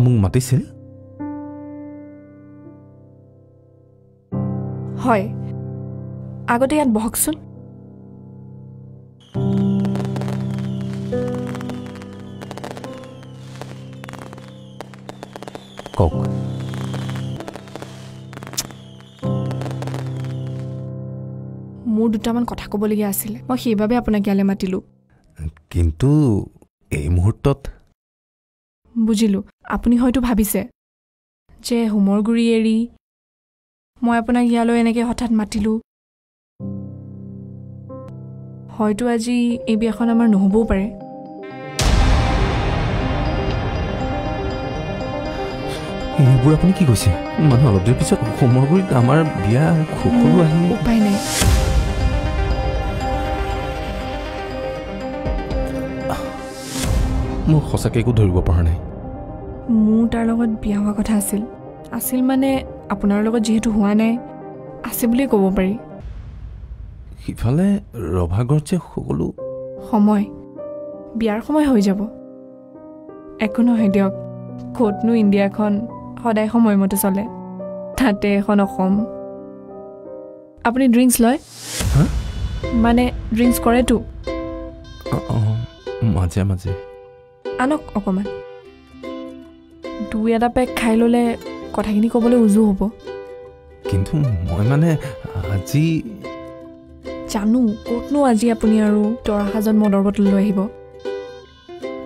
মোক মাতিছিল হয় আগতে ইয়াত বহকচোন কওক মোৰ দুটামান কথা ক'বলগীয়া আছিল মই সেইবাবে আপোনাক ইয়ালৈ মাতিলোঁ কিন্তু এই মুহূৰ্তত বুজিলোঁ আপুনি হয়তো ভাবিছে যে হোমৰ গুৰি এৰি মই আপোনাক ইয়ালৈ এনেকৈ হঠাৎ মাতিলোঁ হয়তো আজি এই বিয়াখন আমাৰ নহ'বও পাৰে এইবোৰ আপুনি কি কৈছে মানুহ অলপ দেৰি পিছত হোমৰ গুৰিত আমাৰ বিয়া সকলো আহি উপায় নাই মোৰ সঁচাকৈ একো ধৰিব পৰা নাই মোৰ তাৰ লগত বিয়া হোৱা কথা আছিল মানে আপোনাৰ লগত যিহেতু হোৱা নাই আছে বুলিয়ে ক'ব পাৰি সিফালে ৰভাগৰত যে সকলো সময় বিয়াৰ সময় হৈ যাব একো নহয় দিয়ক ক'তনো ইণ্ডিয়াখন সদায় সময়মতে চলে তাতে এখন অসম আপুনি ড্ৰিংকছ লয় মানে ড্ৰিংকছ কৰেতো মাজে মাজে আনক অকণমান দুই এটা পেক খাই ল'লে কথাখিনি ক'বলৈ উজু হ'ব কিন্তু মই মানে আজি জানো ক'তনো আজি আপুনি আৰু তৰা সাজন মদৰ বটল লৈ আহিব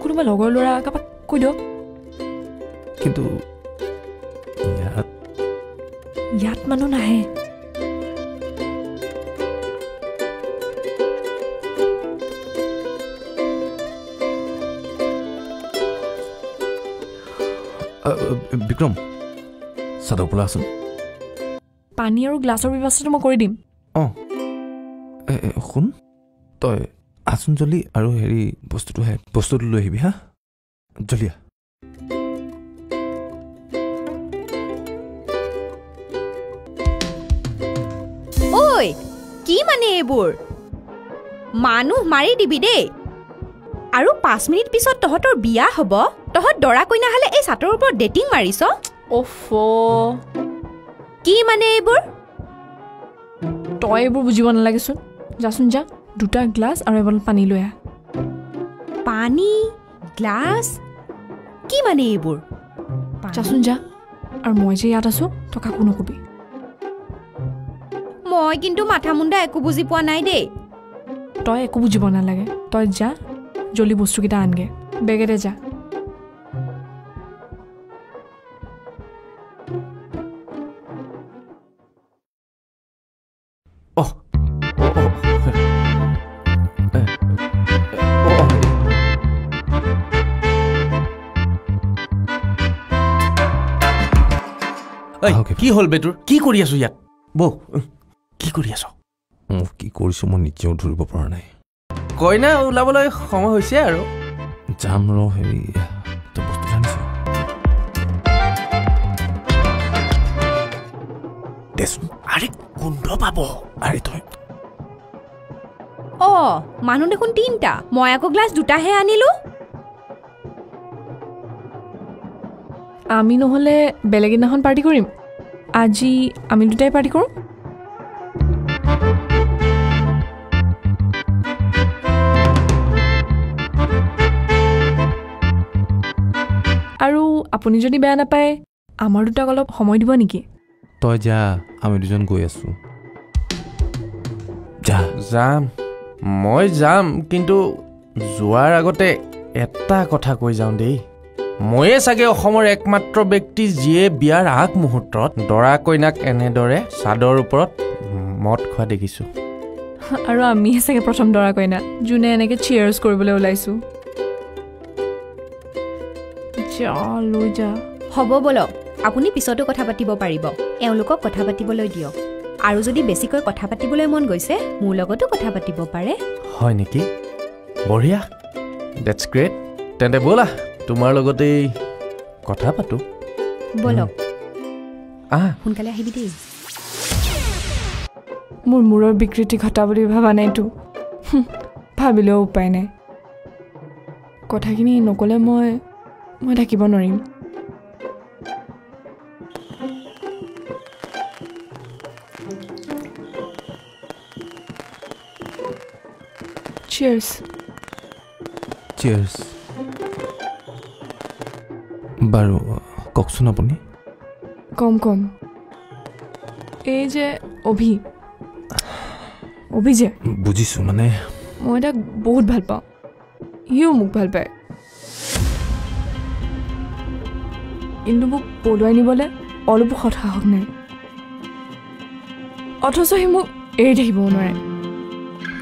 কোনোবা লগৰ ল'ৰা কাৰোবাক কৈ দিয়ক কিন্তু ইয়াত মানুহ নাহে বিক্ৰম চাদৰ পৰা আছোন পানী আৰু গ্লাছৰ ব্যৱস্থাটো মই কৰি দিম অঁ শুন তই আছোন জল্দি আৰু হেৰি বস্তুটো লৈ আহিবি হা জল্দি ঐ কি মানে এইবোৰ মানুহ মাৰি দিবি দেই আৰু 5 মিনিট পিছত তহঁতৰ বিয়া হ'ব তহঁত দৰা কইনা হ'লে এই ছাতৰ ওপৰত ডেটিং মাৰিছ অফো কি মানে এইবোৰ তই এইবোৰ বুজিব নালাগেচোন যাচোন যা দুটা গ্লাছ আৰু এবাৰ পানী লৈ আহ পানী গ্লাছ কি মানে এইবোৰ যাচোন যা আৰু মই যে ইয়াত আছোঁ তই কাকো নকবি মই কিন্তু মাথা মুণ্ডা একো বুজি পোৱা নাই দেই তই একো বুজিব নালাগে তই যা জল্দি বস্তুকেইটা আনগে বেগেৰে যা কি হ'ল বেটোৰ কি কৰি আছো ইয়াত বৌ কি কৰি আছ কি কৰিছো মই নিজেও ধৰিব পৰা নাই কইনা ওলাবলৈ সময় হৈছে আৰু যাম ৰ হেৰি তই বস্তু জানিছ দেচোন আৰে গোন্ধ পাব আৰে তই মানুহ দেখোন 3টা মই আকৌ গ্লাছ 2টাহে আনিলো আমি নহ'লে বেলেগ দিনাখন পাৰ্টি কৰিম আজি আমি দুটাই পাৰ্টি কৰোঁ আৰু আপুনি যদি বেয়া নাপায় আমাৰ দুটাক অলপ সময় দিব নেকি তই যা আমি দুজন গৈ আছো যাম মই যাম কিন্তু যোৱাৰ আগতে এটা কথা কৈ যাওঁ দেই ময়ে চাগে অসমৰ একমাত্ৰ ব্যক্তি যিয়ে বিয়াৰ আগ মুহূৰ্তত দৰা কইনাক এনেদৰে চাদৰ ওপৰত মদ খোৱা দেখিছোঁ আৰু আমিহে চাগে প্ৰথম দৰা কইনা যোনে এনেকৈ চিয়াৰ্ছ কৰিবলৈ ওলাইছোঁ যা লৈ যা হ'ব বলক আপুনি পিছতো কথা পাতিব পাৰিব এওঁলোকক কথা পাতিবলৈ দিয়ক আৰু যদি বেছিকৈ কথা পাতিবলৈ মন গৈছে মোৰ লগতো কথা পাতিব পাৰে হয় নেকি বঢ়িয়া ডেটছ গ্ৰেট তেন্তে ব'লা তোমাৰ লগতেই কথা পাতো বলক সোনকালে আহিবি দেই মোৰ মূৰৰ বিকৃতি ঘটা বুলি ভাবা নাইতো ভাবিলেও উপায় নাই কথাখিনি নক'লে মই থাকিব নোৱাৰিম চিয়াৰ্ছ চিয়াৰ্ছ বাৰু কওকচোন আপুনি কম এই যে অভি যে বুজিছোঁ মানে মই তাক বহুত ভাল পাওঁ সিও মোক ভাল পায় কিন্তু মোক পলুৱাই নিবলৈ অলপো সৎসাহস নাই অথচ সি মোক এৰি থাকিব নোৱাৰে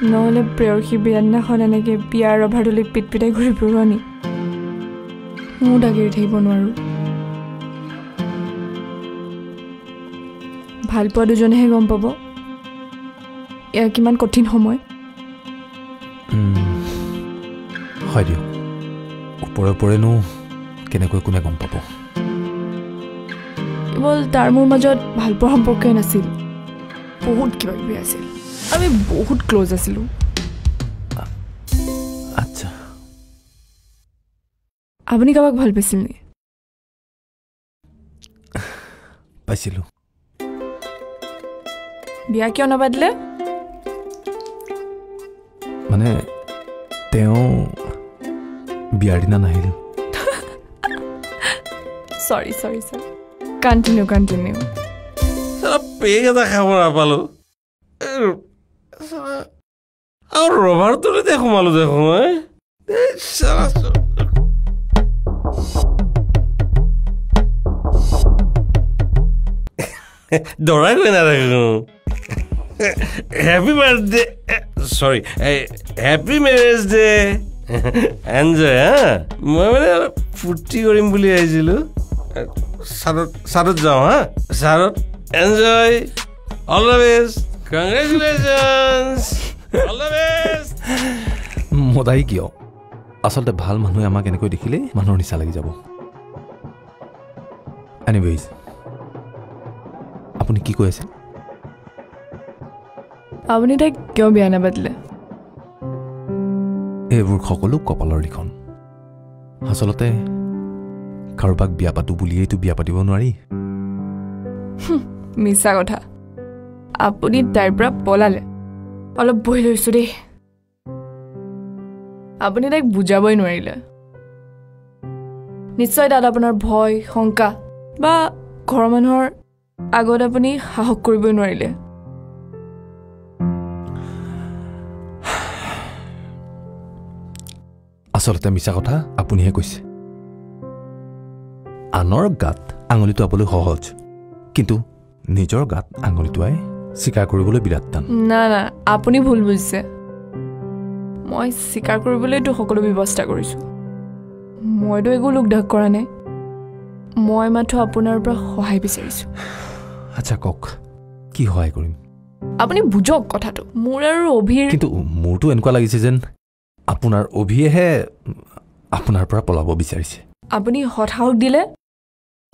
নহ'লে প্ৰেয়সী বিয়াদিনাখন এনেকৈ বিয়াৰ ৰভাৰডলি পিটপিটাই ঘূৰি ফুৰিব নি মোৰ তাক এৰি থাকিব নোৱাৰোঁ ভাল পোৱা দুজনেহে গম পাব এয়া কিমান কঠিন সময় হয় দিয়ক ওপৰেনো কেনেকৈ কোনে গম পাব কেৱল তাৰ মোৰ মাজত ভালপোৱা সম্পৰ্কে নাছিল বহুত কিবা কিবি আছিল আমি বহুত ক্ল'জ আছিলোঁ আচ্ছা আপুনি কাৰোবাক ভাল পাইছিল নি পাইছিলোঁ বিয়া কিয় নাপাতিলে মানে তেওঁ বিয়াৰ দিনা নাহিল চৰি কণ্টিনিউ পেগ এটা খাব নাপালোঁ আৰু ৰভাৰটোতে সোমালোঁ দেখোন মই দৰাই গৈ নাথাকোঁ হেপী বাৰ্থডে চৰি হেপী মেৰেজ ডে এনজয় হা মই মানে অলপ ফূৰ্তি কৰিম বুলি আহিছিলোঁ চাদত যাওঁ হা চাদত enjoy all the best congratulations all the best মদাই কিয় আচলতে ভাল মানুহে আমাক এনেকৈ দেখিলেই মানুহৰ নিচা লাগি যাব এনিৱেজ আপুনি কি কৈ আছে আপুনি তাইক কিয় বিয়া নাপাতিলে এইবোৰ সকলো কপালৰ লিখন আচলতে কাৰোবাক বিয়া পাতো বুলিয়েইতো বিয়া পাতিব নোৱাৰি মিছা কথা আপুনি তাইৰ পৰা পলালে অলপ বহি লৈছোঁ দেই আপুনি তাইক বুজাবই নোৱাৰিলে নিশ্চয় তাত আপোনাৰ ভয় শংকা বা ঘৰৰ মানুহৰ আগত আপুনি সাহস কৰিবই নোৱাৰিলে আচলতে মিছা কথা আপুনিহে কৈছে আনৰ গাত আঙুলি টোৱাবলৈ সহজ কিন্তু নিজৰ গাত আঙুলি টোৱাই স্বীকাৰ কৰিবলৈ বিৰাট টান না আপুনি ভুল বুজিছে মই স্বীকাৰ কৰিবলৈতো সকলো ব্যৱস্থা কৰিছোঁ মইতো একো লোকঢাক কৰা নাই মই মাথো আপোনাৰ পৰা সহায় বিচাৰিছোঁ আচ্ছা কওক কি সহায় কৰিম আপুনি বুজক কথাটো মোৰ আৰু অভিৰ কিন্তু মোৰতো এনেকুৱা লাগিছে যেন আপোনাৰ অভিয়েহে আপোনাৰ পৰা পলাব বিচাৰিছে আপুনি হঠাৎ দিলে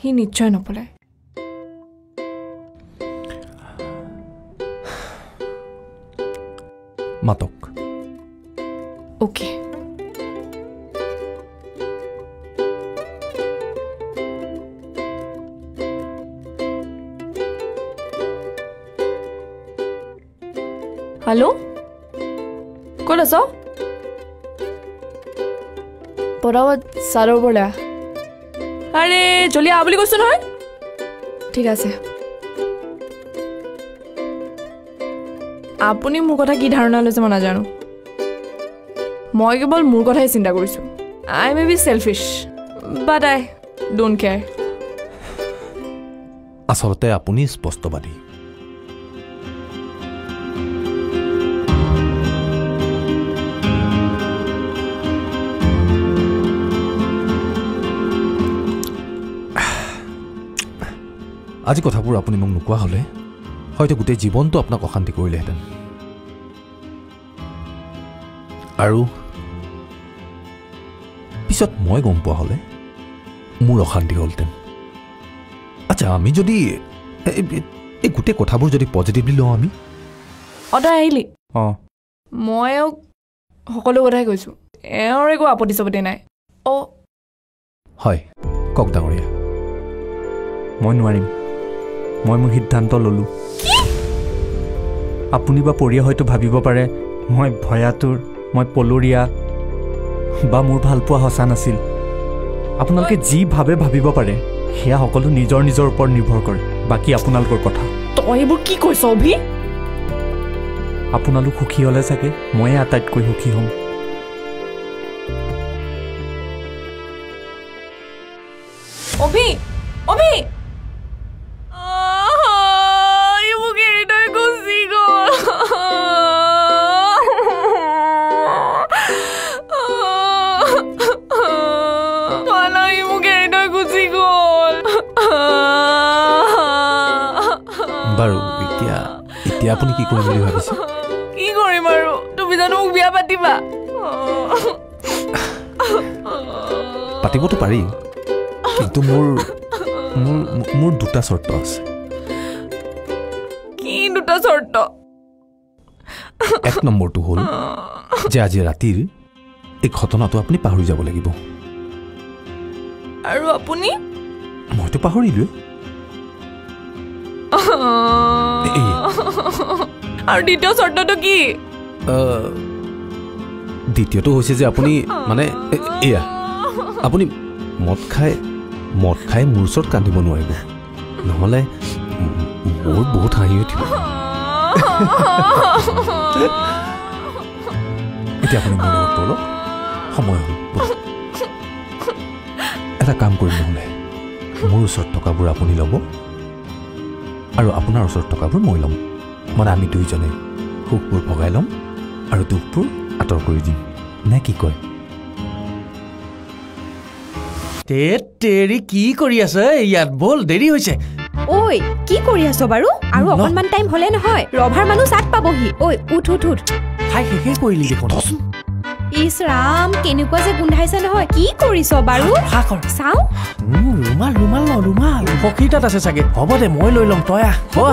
সি নিশ্চয় নপলায় মাতক অ'কে হেল্ল' ক'ত আছ পৰাৱত ছাৰৰ পৰা আৰে জলদি আহ বুলি কৈছোঁ নহয় ঠিক আছে আপুনি মোৰ কথা কি ধাৰণা লৈছে মই নাজানো মই কেৱল মোৰ কথাই চিন্তা কৰিছোঁ I may be selfish but I don't care আচলতে আপুনি স্পষ্টবাদী আজি কথাবোৰ আপুনি মোক নোকোৱা হ'লে হয়তো গোটেই জীৱনটো আপোনাক অশান্তি কৰিলেহেঁতেন আৰু পিছত মই গম পোৱা হ'লে মোৰ অশান্তি হ'লহেঁতেন আচ্ছা আমি যদি এই গোটেই কথাবোৰ যদি পজিটিভলি লওঁ আমি অতই আহিলি অঁ মই সকলো কথাই কৈছোঁ এওঁৰ একো আপত্তি চপত্তি নাই অঁ হয় কওক ডাঙৰীয়া মই নোৱাৰিম মই মোৰ সিদ্ধান্ত ল'লোঁ আপুনি বা পৰিয়া হয়তো ভাবিব পাৰে মই ভয়াতুৰ মই পলৰীয়া বা মোৰ ভালপোৱা সঁচা নাছিল আপোনালোকে যি ভাবে ভাবিব পাৰে সেয়া সকলো নিজৰ নিজৰ ওপৰত নিৰ্ভৰ কৰে বাকী আপোনালোকৰ কথা তই এইবোৰ কি কৈছ অভি আপোনালোক সুখী হ'লে চাগে ময়ে আটাইতকৈ সুখী হ'ম অভি অভি বাৰু এতিয়া আপুনি কি কৰিম বুলি ভাবিছে কি কৰিম আৰু তুমি জানো মোক বিয়া পাতিবা পাতিবতো পাৰি কিন্তু মোৰ দুটা চৰ্ত আছে কি দুটা চৰ্ত এক নম্বৰটো হ'ল যে আজি ৰাতিৰ এই ঘটনাটো আপুনি পাহৰি যাব লাগিব আৰু আপুনি মইতো পাহৰিলোৱে আৰু দ্বিতীয় চৰ্তটো কি দ্বিতীয়টো হৈছে যে আপুনি মানে এয়া আপুনি মদ খাই মোৰ ওচৰত কান্দিব নোৱাৰিব নহ'লে মোৰ বহুত হাঁহি উঠিব এতিয়া আপুনি মোৰ লগত বলক সময় হ'ল এটা কাম কৰিম নহ'লে মোৰ ওচৰত টকাবোৰ আপুনি ল'ব আৰু আপোনাৰ ওচৰত টকাবোৰ মই ল'ম মানে আমি দুইজনে সুখবোৰ ভগাই ল'ম আৰু দুখবোৰ আঁতৰ কৰি দিম নে কি কয় তেৰি কি কৰি আছে ইয়াত বল দেৰি হৈছে ঐ কি কৰি আছ বাৰু আৰু অকণমান টাইম হ'লে নহয় ৰভাৰ মানুহ চাট পাবহি ঐ উঠ খাই শেষে কৰিলি দেখোন ইছ ৰাম কেনেকুৱা যে গোন্ধাইছে নহয় কি কৰিছ বাৰু চাওঁ ৰুমাল সখী তাত আছে চাগে হ'ব দে মই লৈ ল'ম তই আহ বল